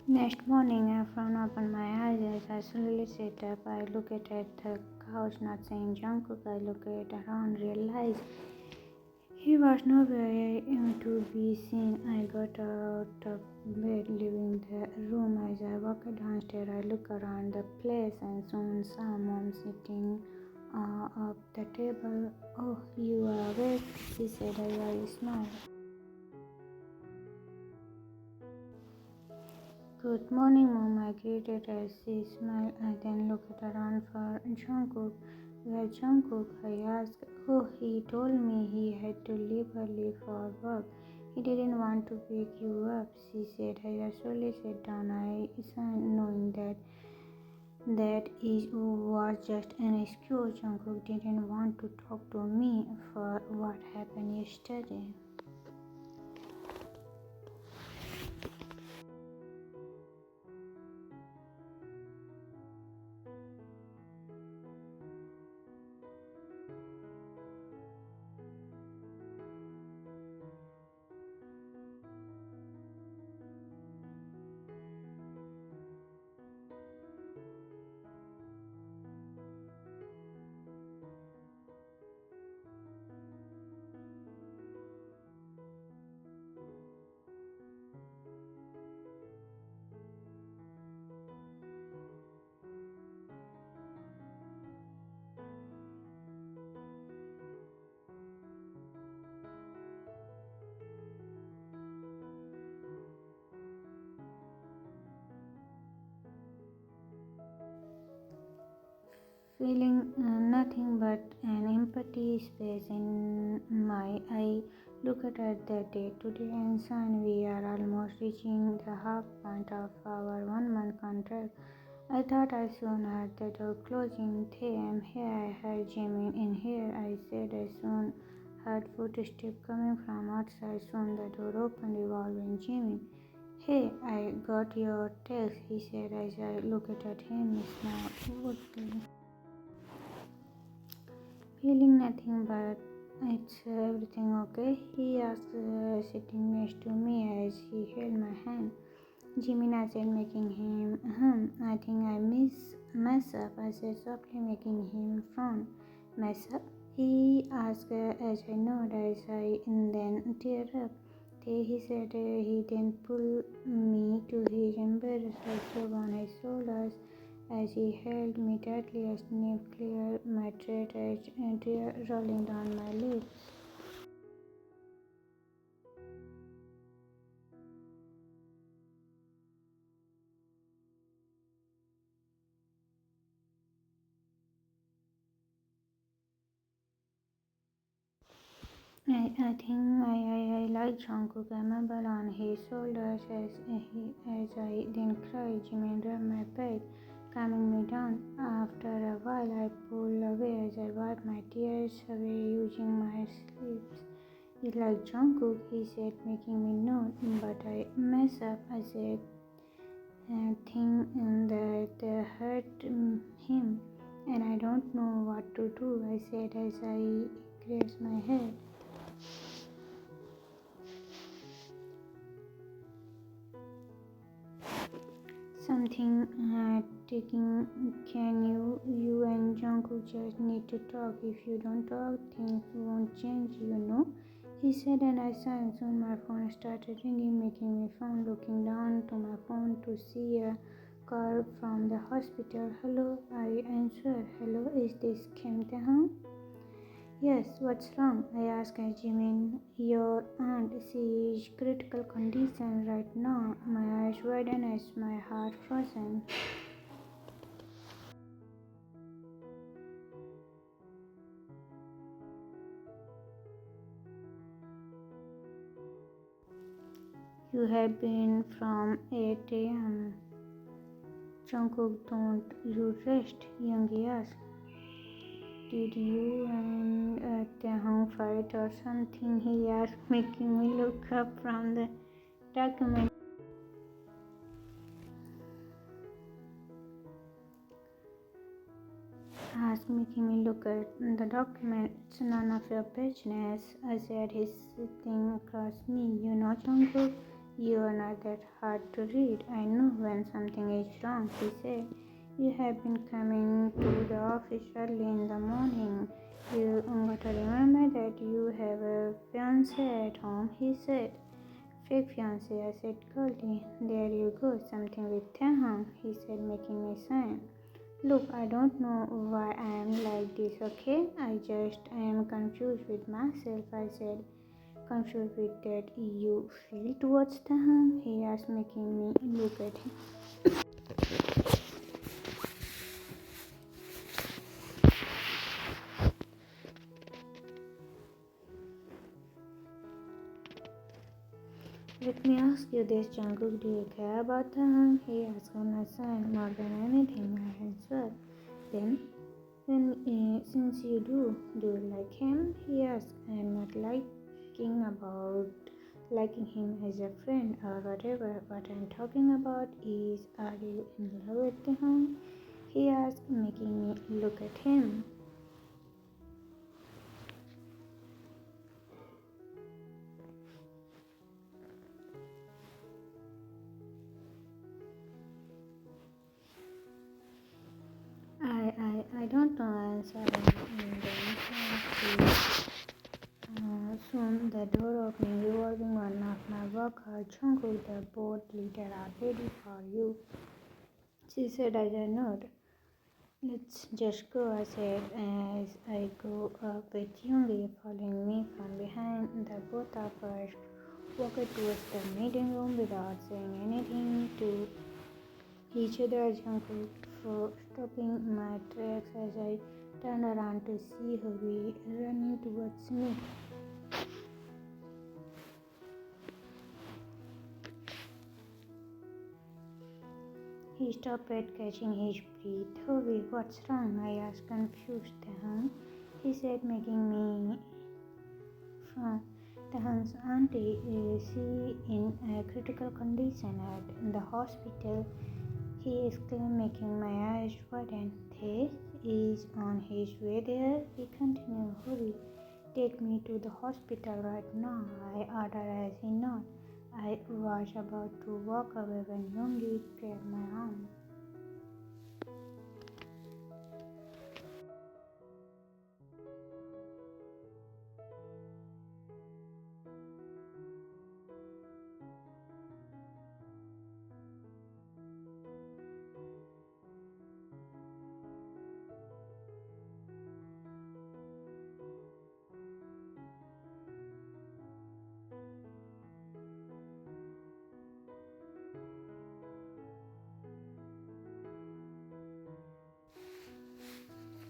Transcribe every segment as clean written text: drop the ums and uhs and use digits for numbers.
Next morning, I frown open my eyes as I slowly sit up. I look at the couch, not seeing Jungkook. I look at around, realize he was nowhere to be seen. I got out of bed, leaving the room. As I walk downstairs, I look around the place and soon saw Mom sitting up the table. "Oh, you are awake," she said as I smiled. "Good morning, Mom," I greeted as she smiled. I then looked around for Jungkook. "Where's Jungkook?" I asked. "Oh, he told me he had to leave early for work. He didn't want to wake you up," she said as I slowly sat down. I sighed, knowing that was just an excuse. Jungkook didn't want to talk to me for what happened yesterday. Feeling nothing but an empty space in my eye, looked at the date today and son. We are almost reaching the half point of our 1 month contract. I thought I soon heard the door closing. "Hey, I'm here." I heard Jimin in here, I said. I soon heard footsteps coming from outside. Soon the door opened, involving Jimin. "Hey, I got your text," he said as I looked at him. Smiled. Feeling nothing but "It's everything okay?" he asked, sitting next to me as he held my hand. "Jimin," I said, making him "I think I mess up," I said softly, making him frown. "Mess up?" he asked as I nodded, as I then teared up. He said. He then pulled me to his embrace. I sobbed on his shoulders as he held me tightly. A sniff cleared my throat as tears rolling down my lips. I think I like Jungkook. I mumbled on his shoulders as I then cried. Jimin rubbed my back, calming me down. After a while, I pulled away as I wiped my tears away using my sleeves. "You like Jungkook?" he said, making me nod. "But I mess up," I said, thing that hurt him, and I don't know what to do, I said as I raised my head. Something taking. Can you and Jungkook just need to talk. If you don't talk, things won't change, you know," he said, and I sighed. Soon my phone started ringing, making me frown, looking down to my phone to see a call from the hospital. "Hello," I answered. "Hello, is this Taehyung?" "Yes, what's wrong?" I asked Jimin. "Your aunt, she is critical condition right now." My eyes widened as my heart frozen. "You have been from 8 a.m. Jungkook, don't you rest?" Youngie asked. "Did you and Taehyung fight or something?" he asked, making me look up from the document. Making me look at the document. "It's none of your business," I said. He's sitting across me. "You know Jungkook?" You are not that hard to read. I know when something is wrong, he said. You have been coming to the office early in the morning. You gotta remember that you have a fiance at home, he said. Fake fiance, I said coldly. There you go, something with Taehyung, he said, making me sign. Look, I don't know why I am like this, okay? I am confused with myself, I said. Confused with that you feel towards Taehyung? He asked, making me look at him. Let me ask you this, Jungkook, do you care about Taehyung? He asked on a sign, more than anything, I answered. Then, since you do you like him? He asked. I am not liking him as a friend or whatever. What I'm talking about is, are you in love with him? He asked, making me look at him. I don't know, I answered, and then soon the door opened, revolving one of my workers. Jungkook, the board leader, are ready for you, she said as I nodded. Let's just go, I said as I go up with Yoongi following me from behind. The both of us walked towards the meeting room without saying anything to each other. Jungkook for stopping my tracks as I turned around to see Hobby running towards me. He stopped, catching his breath. Hobby, what's wrong? I asked, confused. Taehyung, he said, making me frown. Taehyung's auntie is in a critical condition at the hospital, he exclaimed, making my eyes widen. He is on his way there, he continued. Hurry, take me to the hospital right now, I ordered as he nodded. I was about to walk away when Yoongi grabbed my arm.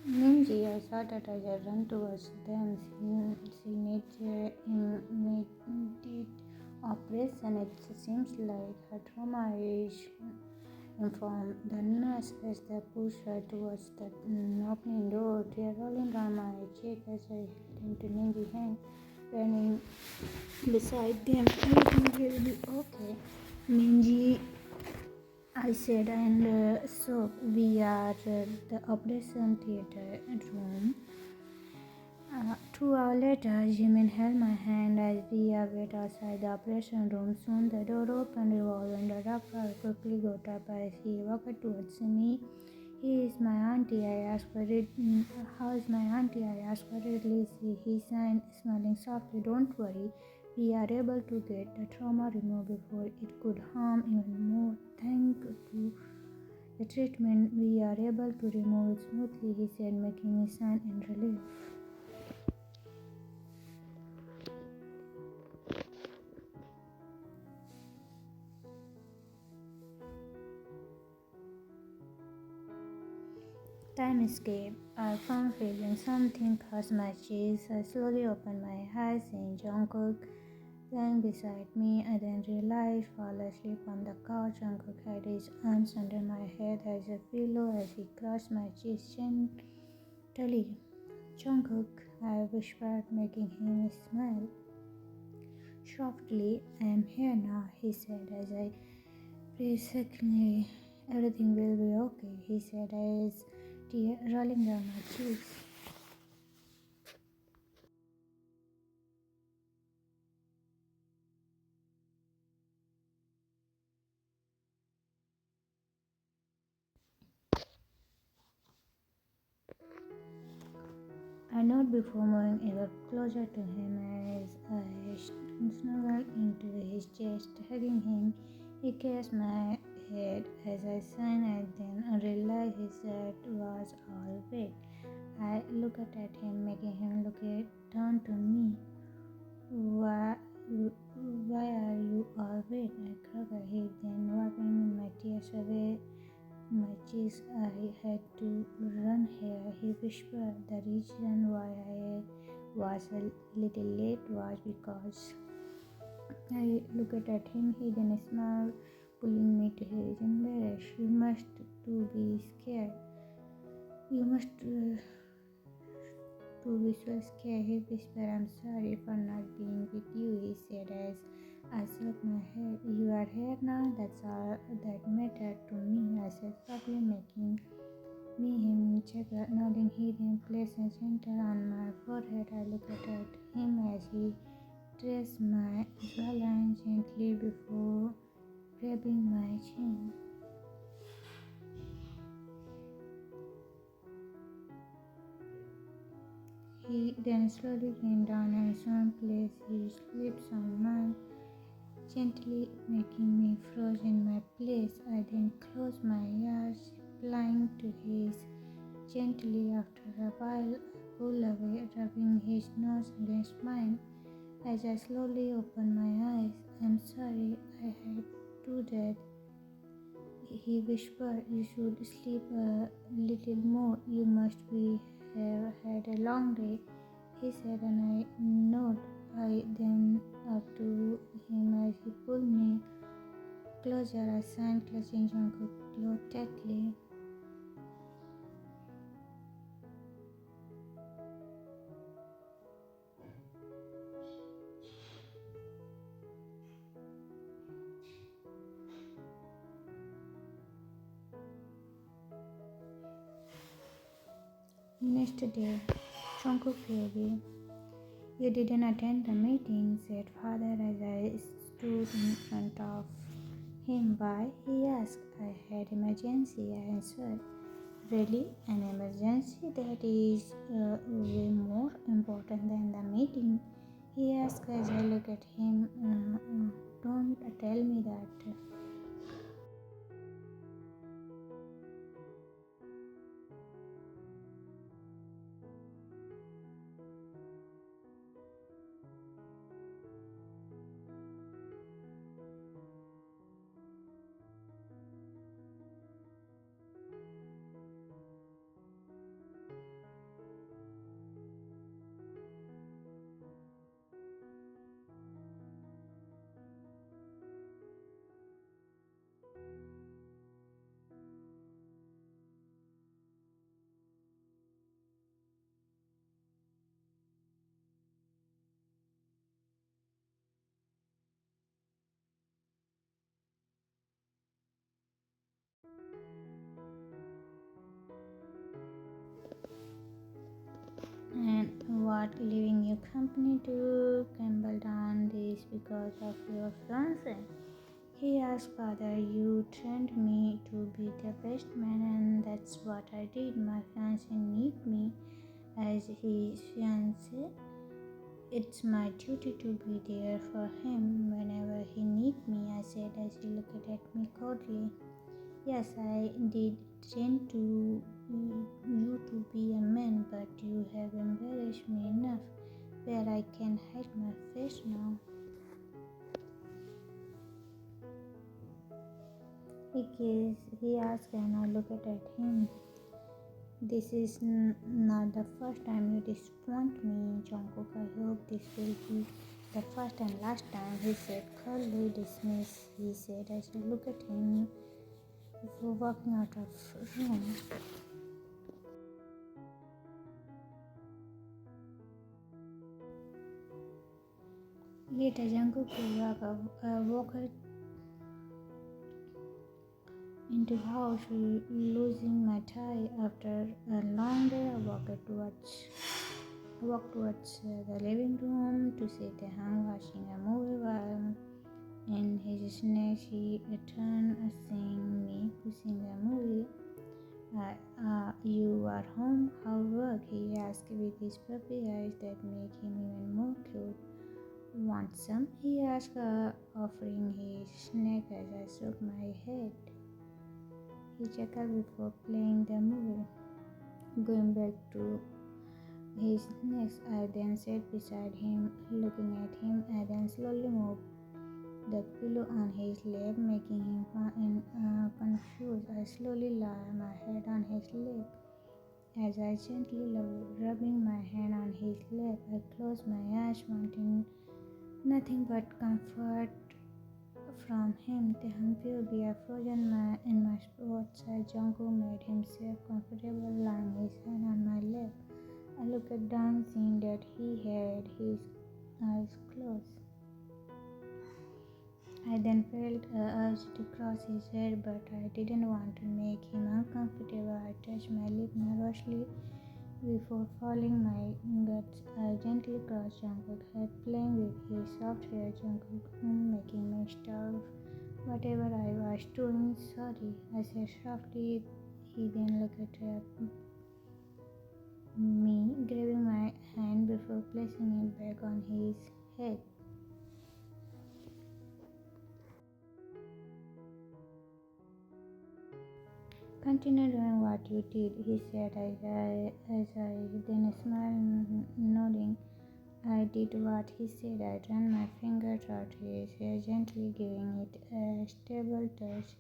Minji, I shouted as I ran towards them. She needs an immediate operation. It seems like her trauma is informed. The nurse as they pushed her towards the opening door, tear rolling down my cheek as I held into Minji's hand, running beside them. Everything will be okay, Minji, I said, and so we are at the operation theater room. 2 hours later, Jimin held my hand as we wait outside the operation room. Soon the door opened, revolving. The doctor quickly got up as he walked towards me. He is my auntie, I asked worriedly. How is my auntie? I asked worriedly. He signed, smiling softly. Don't worry, we are able to get the trauma removed before it could harm even more. Thanks to the treatment, we are able to remove it smoothly, he said, making me sign in relief. Time escaped. I found feeling something cross my cheeks. I slowly opened my eyes, seeing Jungkook lying beside me. I then realized fall asleep on the couch. Jungkook had his arms under my head as a pillow as he crossed my cheeks gently. Jungkook, I whispered, making him smile. Softly, I am here now, he said as I pressed secondly. Everything will be okay, he said as tears rolling down my cheeks. I nodded before moving ever closer to him as I snuggled into his chest, hugging him. He kissed my head as I sighed and then realized his head was all wet. I looked at him, making him look it down to me. Why, why are you all wet? I croaked, he then wiping my tears away my cheeks. I had to run here, he whispered. The reason why I was a little late was because I looked at him. He then smiled, pulling me to his embrace. You must to be scared. You must to be so scared, he whispered. I'm sorry for not being with you, he said as I shook my head. You are here now, that's all that mattered to me, I said softly, making me him check nodding. He then placed a gentle on my forehead. I looked at him as he traced my jawline gently before grabbing my chin. He then slowly leaned down and soon placed his lips on mine, gently making me froze in my place. I then closed my eyes, replying to his gently. After a while, I pulled away, rubbing his nose against mine. As I slowly opened my eyes, I'm sorry I had to that, he whispered. You should sleep a little more. You must be have had a long day, he said, and I nodded. I then up to him as he pulled me closer. I sank, clutching Jungkook clothes tightly. Next day, Jungkook baby, you didn't attend the meeting, said father as I stood in front of him. Why? He asked. I had emergency, I answered. Really? An emergency that is way more important than the meeting? He asked as I looked at him. Don't tell me that. And what leaving your company to gamble down this because of your fiance? He asked father. You trained me to be the best man, and that's what I did. My fiance need me as his fiance. It's my duty to be there for him whenever he need me, I said as he looked at me coldly. Yes, I did train to you to be a man, but you have embarrassed me enough where I can hide my face now. He asked, and I looked at him. This is not the first time you disappoint me, Jungkook. I hope this will be the first and last time, he said, coldly. Dismiss, he said as I looked at him before walking out of room. Later, Jungkook walked into the house, losing my tie. After a long day, I walked towards the living room to see Taehyung watching a movie while in his snacks he returned, seeing me pushing the movie. You are home? How work? He asked with his puppy eyes that make him even more cute. Want some? He asked, offering his snack as I shook my head. He chuckled before playing the movie. Going back to his next, I then sat beside him, looking at him, and then slowly moved the pillow on his lap, making him confused. I slowly lay my head on his lap. As I gently rubbing my hand on his lap, I closed my eyes, wanting nothing but comfort from him. Taehyung we are frozen in my outside. Jungkook made himself comfortable, lying his hand on my lap. I looked down, seeing that he had his eyes closed. I then felt a urge to cross his head, but I didn't want to make him uncomfortable. I touched my lip nervously before falling my guts. I gently crossed Jungkook's head, playing with his soft hair. Jungkook making me stop whatever I was doing. Sorry, I said softly. He then looked at me, grabbing my hand before placing it back on his head. Continue doing what you did, he said as I then smiled, nodding. I did what he said. I ran my finger through his hair, gently giving it a stable touch,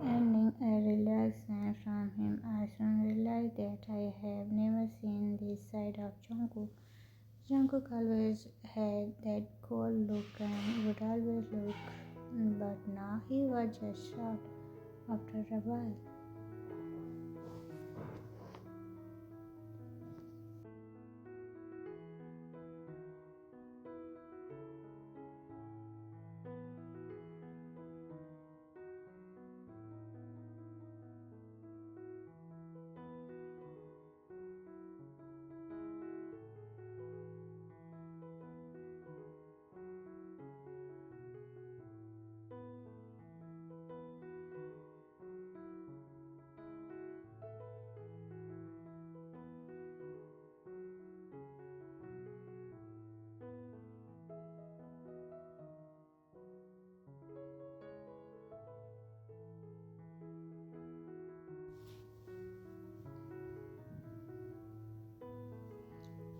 earning a relaxed sign from him. I soon realized that I have never seen this side of Jungkook. Jungkook always had that cold look and would always look, but now he was just shocked after a while.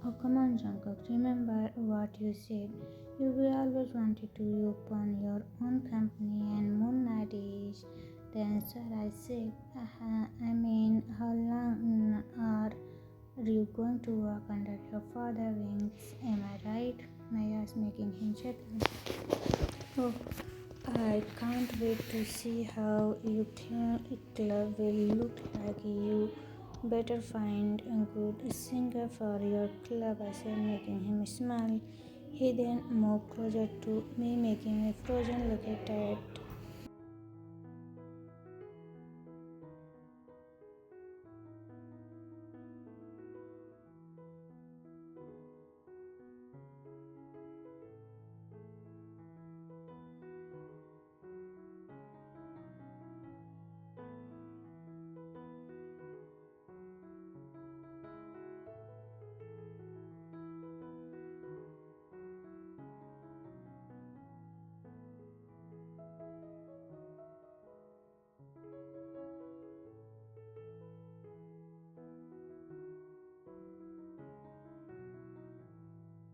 Oh, come on, Jungkook. Remember what you said. You will always wanted to open your own company, and Moon Knight is the answer. I said. I mean, how long are you going to work under your father's wings? Am I right? I asked, making him chuckle. Oh, I can't wait to see how your club will look like. You better find a good singer for your club, I said, making him smile. He then moved closer to me, making a frozen look at it.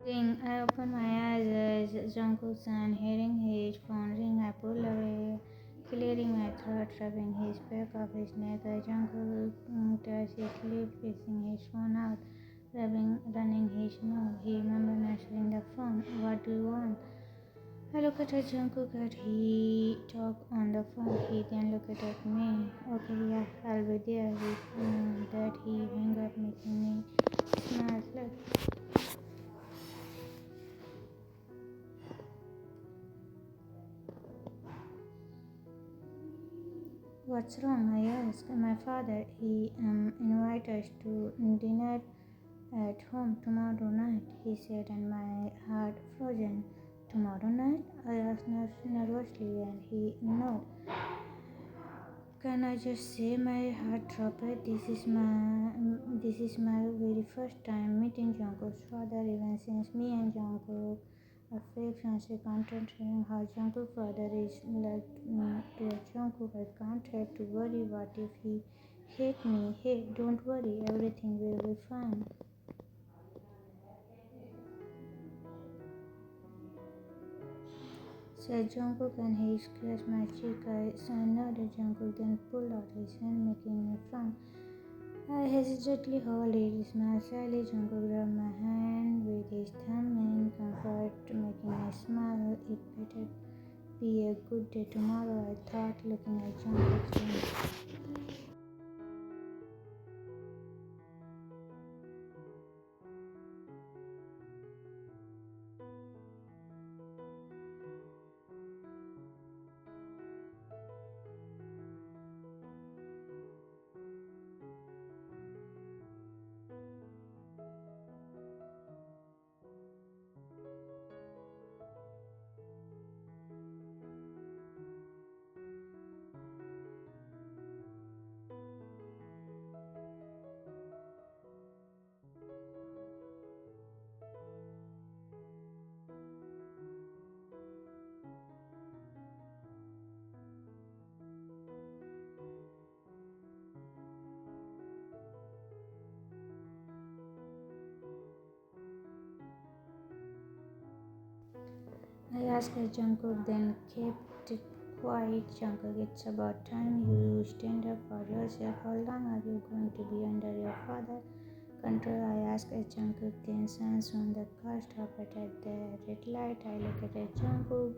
Ring. I opened my eyes as Jungkook and hearing his phone ring. I pulled away, clearing my throat, rubbing his back of his neck. Jungkook touched his lip, facing his phone out, running his nose. He remembered answering the phone. What do you want? I looked at Jungkook and he talked on the phone. He then looked at me. Okay, yeah, I'll be there. With that, he hung up, making me smile slightly. What's wrong? I asked. My father, he invited us to dinner at home tomorrow night, he said, and my heart frozen. Tomorrow night? I asked nervously, and he nodded. Can I just say my heart dropped? This is my very first time meeting Jungkook's father. Even since me and Jungkook are fake friendship, concentrating how Jungkook's father is like to a Jungkook. I can't help to worry. What if he hate me? Hey, don't worry, everything will be fine. Said Jungkook, and he scratched my cheek. I nodded. Jungkook then pulled out his hand, making me frown. I hesitantly hold it. Smiled slightly. Jungkook rubbed my hand with his thumb in comfort, making me smile. It better be a good day tomorrow, I thought, looking at Jungkook's room. I asked Jungkook, then kept it quiet. Jungkook, it's about time you stand up for yourself. How long are you going to be under your father control? I asked Jungkook. Then soon the car stopped at the red light. I looked at Jungkook,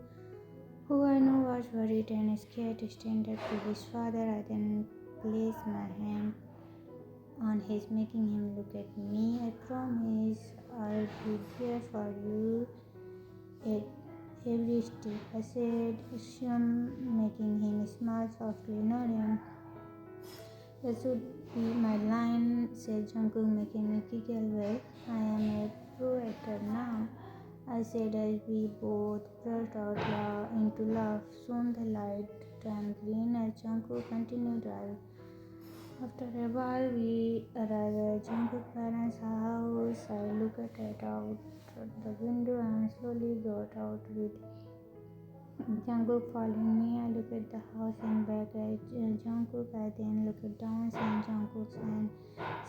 who I know was worried and scared to stand up to his father. I then placed my hand on his, making him look at me. I promise I'll be there for you at every step, I said, making him smile softly, nodding. That should be my line, said Jungkook, making me giggle. Well, I am a pro actor now, I said as we both burst out into laugh. Soon the light turned green as Jungkook continued driving. After a while, we arrived at Jungkook's parents' house. I looked out the window and slowly got out with Jungkook following me. I looked at the house and back at Jungkook. I then looked down, seeing Jungkook's hand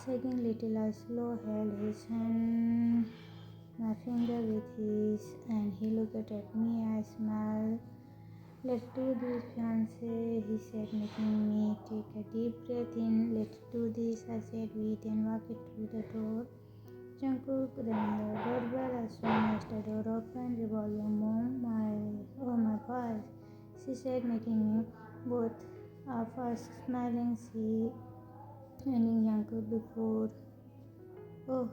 shaking little. I slowly held his hand, my finger with his, and he looked at me. I smiled. Let's do this, fiancé, he said, making me take a deep breath in. Let's do this, I said. We then walked through the door. Jungkook rang the doorbell. As soon as the door opened, Revolver Mom, my boy, she said, making both of us smiling. She ending Jungkook before. Oh,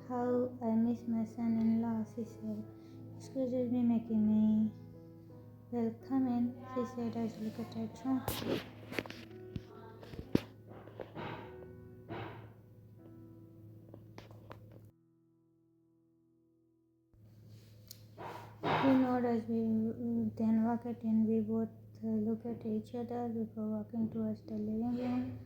how I miss my son-in-law, she said. Excuse me, making me. Well, come in, she said as we looked at Jungkook. We nodded as we then walked in. We both looked at each other before walking towards the living room.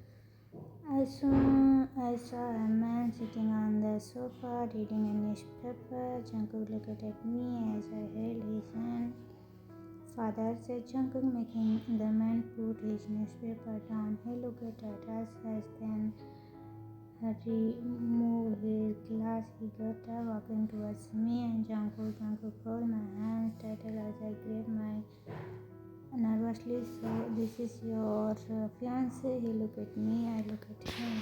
I saw a man sitting on the sofa reading a newspaper. Jungkook looked at me as I held his hand. Father, said Jungkook, making the man put his newspaper down. He looked at us as then removed his glass. He got up, walking towards me and Jungkook. Jungkook held my hands tighter as I grabbed my nervously. So this is your fiancé? He looked at me. I looked at him.